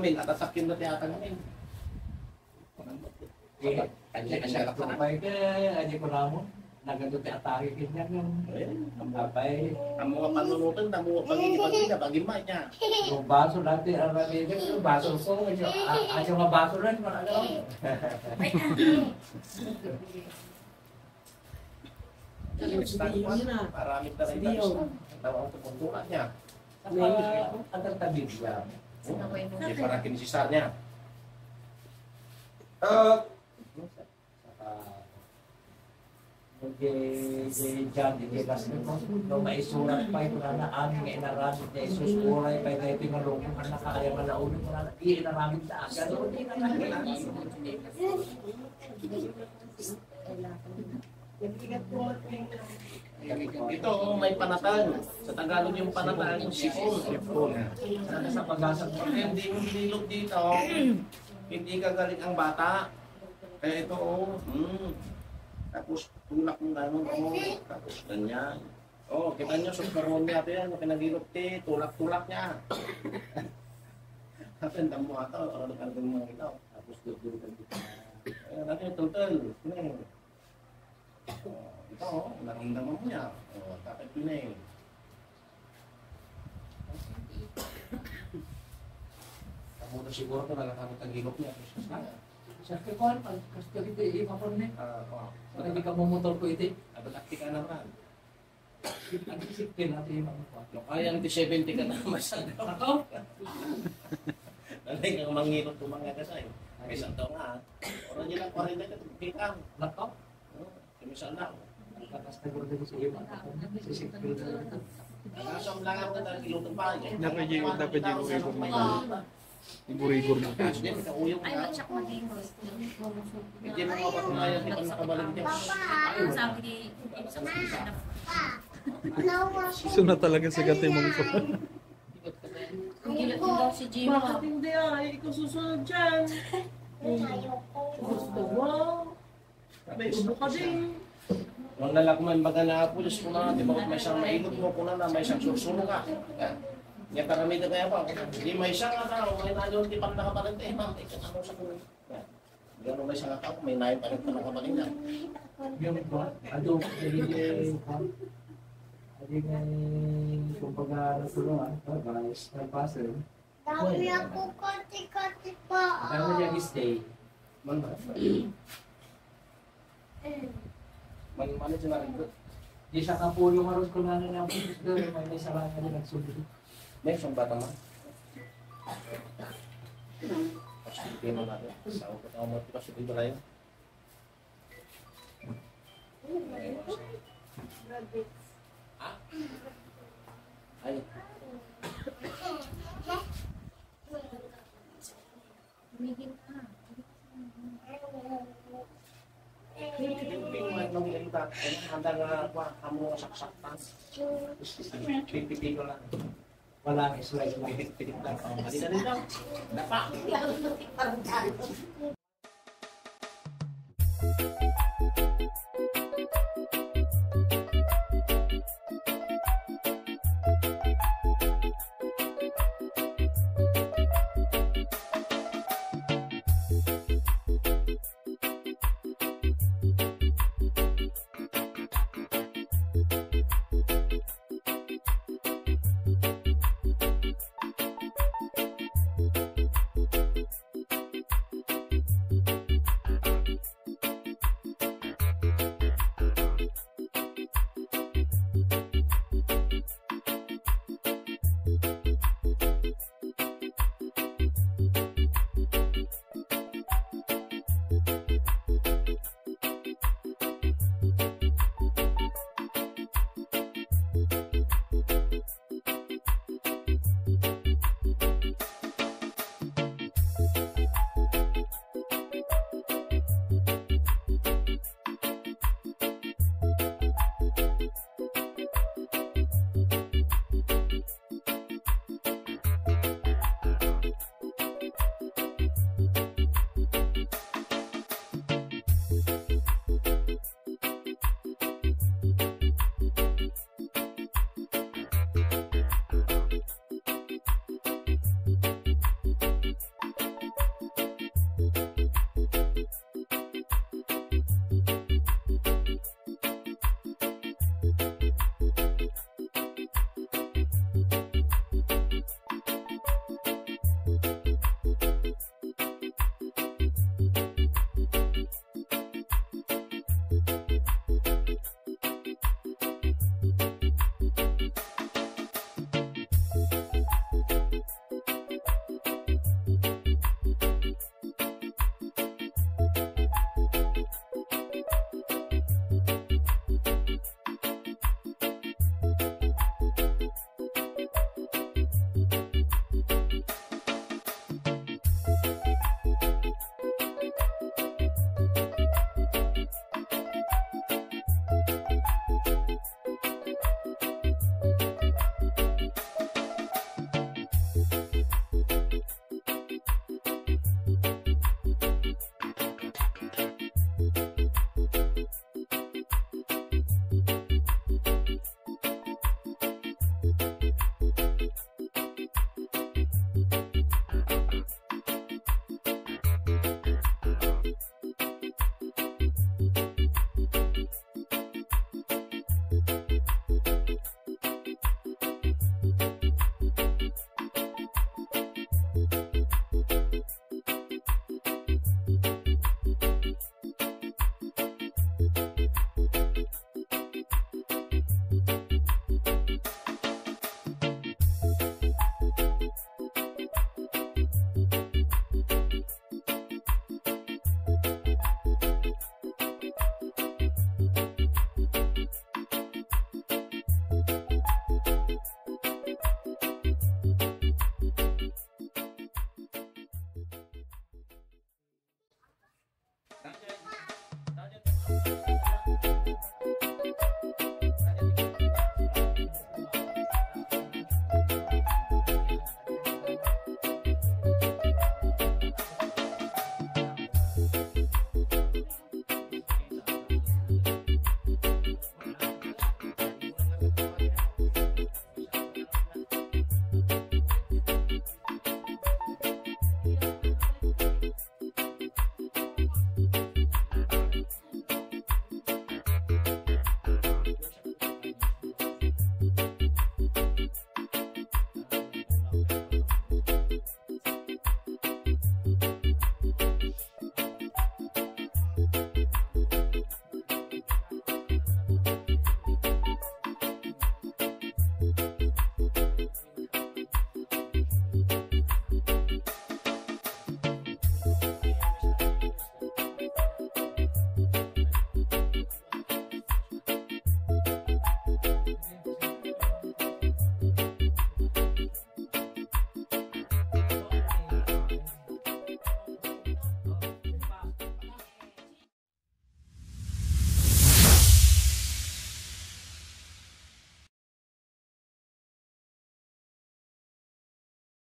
namin at atakin na tiyata namin. Kanya siya kapay kaya aja ko namo nagandot atake kanya ng abay Ang mga panunutan na mga pagiging bagimay niya. yung baso dati ang nalilip yung baso ko aja nga baso rin man ano Maraming talaga tawag sa puntuan niya. ang tabi siya Hindi para kinisisar niya. Diyan, hindi kasi no maisurat pa ito na ang inaramid niya isusuray pa ito yung malukong ang nakaya malaunin mo na inaramid sa akin. Ito, may panatan. Sa Tagalog yung panatan, sipon. Sana sa pag-asa ko, hindi mo binilog dito. Hindi kagaling ang bata. Kaya ito, tapos tulak mo gano'n, tapos ganyan. Kita nyo, susparon niya ito yan, pinagilot tulak-tulak niya. Tapos mo ito, ano mo ito. Tapos dudulutan dito. Natin yung total. Ito, naramdaman mo niya. Tapos pinay. Kamuto siguro ito, nagkakamot ang gilok niya. Sa kekuan kasi dito ipapon ni. Hindi ka mumutol ko ito. Abad-akti ka naman. Ang isipin natin yung mga No, kaya ang 70 ka na masagaw. Ako? Nalay kang mangilot ko mga kasay. May isang taong nga. Oran nyo lang 40 ka, pikang. Nako? Kumisal lang. Nakakas na gulong sa iyo. Sisipin na. Nakasam lang ako na kilutong pa. Dapat yung rigor na rigor na. Kasi din, kauyong Ay, ka. matyak maging Hindi mo mapatunayan di pa nakabalik niya. Ayun, sabi ni So na talaga sa gati mong ko. Ang gilat mo daw si Jim. Bakit hindi ay? Ikaw susunod dyan. Gusto mo? May ubo ka din. Nung lalakman, baga na pulis ko na, di ba may isang mailot mo ko na may isang susulo ka. Yan paramida kaya pa. Hindi may isang tao, may nalong di pa nakapalit eh, ma'am, ano sa kulo. Gano'n may isang tao, may nahin pa rin pa nakapalit na. Yung kuwan, ado, hindi nga kumbaga natulungan, guys, nagpasa rin. Dami ako kati-kati pa. Kaya mo dyan stay. Man, siya na rin. Di sa kapulong aros ko na ng pulis doon, may sarang na nagsulit. May isang bata mo. Pasukin mo natin. Sa ako ka mo, pasukin ba tayo? Ha? Ay. Tumigil ka. Handa nga kamo saksakan. Pipitin ko lang. Walang slide lang. Pipitin lang. Hindi na rin lang. Dapa.